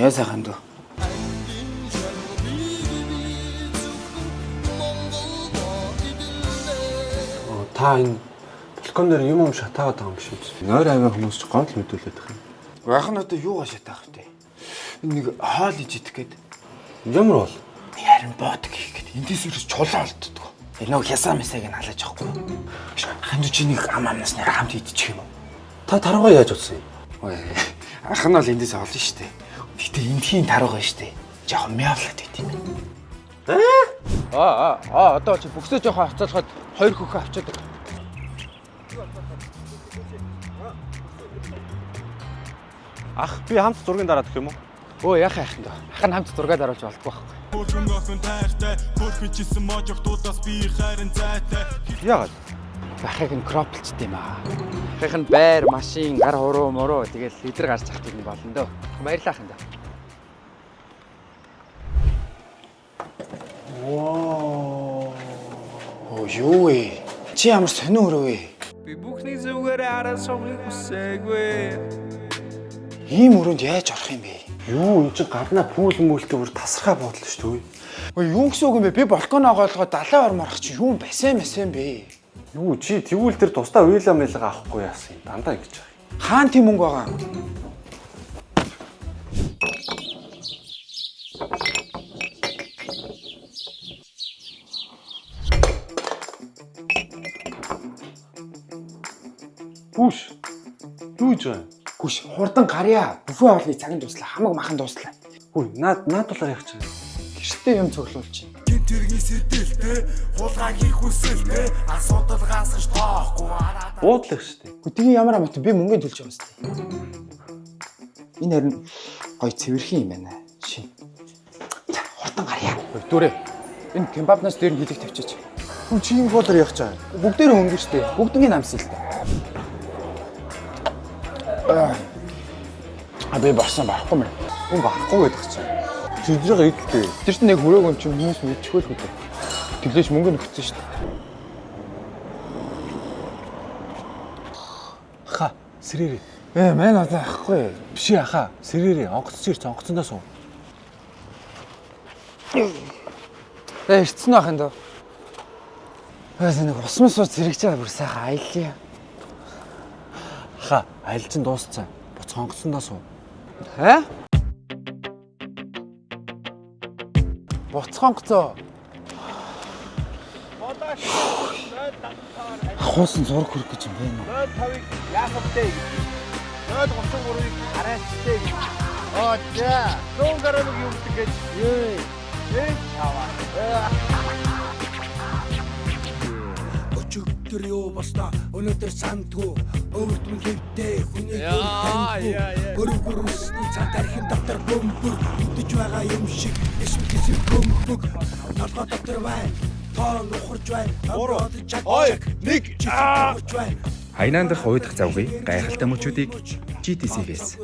Яа сайхан дөө. Та энэ балкон дээр юм шатаагаад байгаа юм шиг үү? Нойр аваа хүмүүс ч гомдол мэдүүлээд байгаа юм. Гайх нь одоо юугаа шатаах вэ? Нэг хоол иж идэх гээд. Ямар бол? Харин бод гэх гээд эндээс үрс чулуу олддог. Нөгөө хясаа мэсэг нь халаж авахгүй. Ханд чи нэг амнаас нэр хамт идчих юм уу? Та таруугаа яаж утсан юм? Ой, ах нь бол эндээс олно штэ. Гэтэ эндхийн таруугаа штэ. Жохон мяалаад байт юм. Одоо чи бүксөө жоохон хацаалахад хоёр хөхөө авчаад. Ах би хамт зургийн дараад гэх юм уу? Өө яах юм даа. Ах нь хамт зураг даруулж болдгоо байхгүй. Яагаад? Ахыг нь кроплчтэй юм аа. Ахыг нь байр, машин, гар хуруу муруу тэгэл лидер гарч захт юм болно дөө. Баярлалаа хин даа. Оо юу вэ? Чи ямар сонио өрөө вэ? Би бүхний зүгээр араа сувхийг хүсээгүй. Ийм өрөөнд яаж орох юм бэ? Юу энэ чинь гаднаа пүүл мүүлтэй бүр тасархаа бодлоо шүү дээ. Ой юу гэсэн үг юм бэ? Би балконоо гоолгоо далайн орморох чи юу байсан бэ? Юу чи тэгвэл тэр тусдаа уйлаа мэлга авахгүй яасан юм. Дандаа ингэж байгаа юм. Хаан тийм мөнгө байгаа. Бүш. Юу гэж вэ? Гүш хурдан гарья. Бүфэ хоолны цагийн дуслаа. Хамаг махан дуслаа. Хөөе, наад талаар яах чинь. Гэртээ юм цуглуулчих. Гинтэргийн сэтэлтэй хулгай хийх хүсэлтэй асуудал гасгаж тоохгүй араа. Буудлах штэ. Хөтгийн ямар амт би мөнгө төлж байгаа сте. Энэ харин гой цэвэрхэн юм байна. Шин. Хурдан гарья. Дүүрээ. Энэ кебабнаас дээр нь хилэг тавьчих. Хүн чинь болоор яах чаа. Бүгдээрээ хөнгө штэ. Бүгднийг намсан л та. Би барсан барахгүй мэн. Хүн авахгүй гэдэг чинь. Тэдрийг идэлтэй. Тэр чинь нэг хөрөөг юм чинь хүмүүс мэдчихвэл хөтөө. Тэглэж мөнгө нөхцөн штэ. Ха, сэрээрээ. Мэн одоо ахгүй. Биш яха. Сэрээрээ. Онгоцч ирч онгоцондоо суу. Ирцэн байх юм даа. Нэг усмас сууж зэрэгч байгаа бүр сайхан аяллаа. Ха, аялал чинь дууссан. Буц онгоцондоо суу. Буцхонгоцоо. Хуусан зураг хүрэх гэж юм байна уу? 05-ыг яахавтай. 033-ыг хараачтай. Оо за. 100 гаруй юу гэдэг гэж. Өчигдөр юу болсноо өнөөдөр сандгүй өвөрдөн хэвтэй хүний таньгүй өргөр усны цаад архин доктор бөмбөр үдэж байгаа юм шиг эсвэл бөмбөг толгой доктор бай тоон ухарж бай одод чад нэг Хайнан дахь уйдах завгүй гайхалтай мөчүүдийг GTC-ээс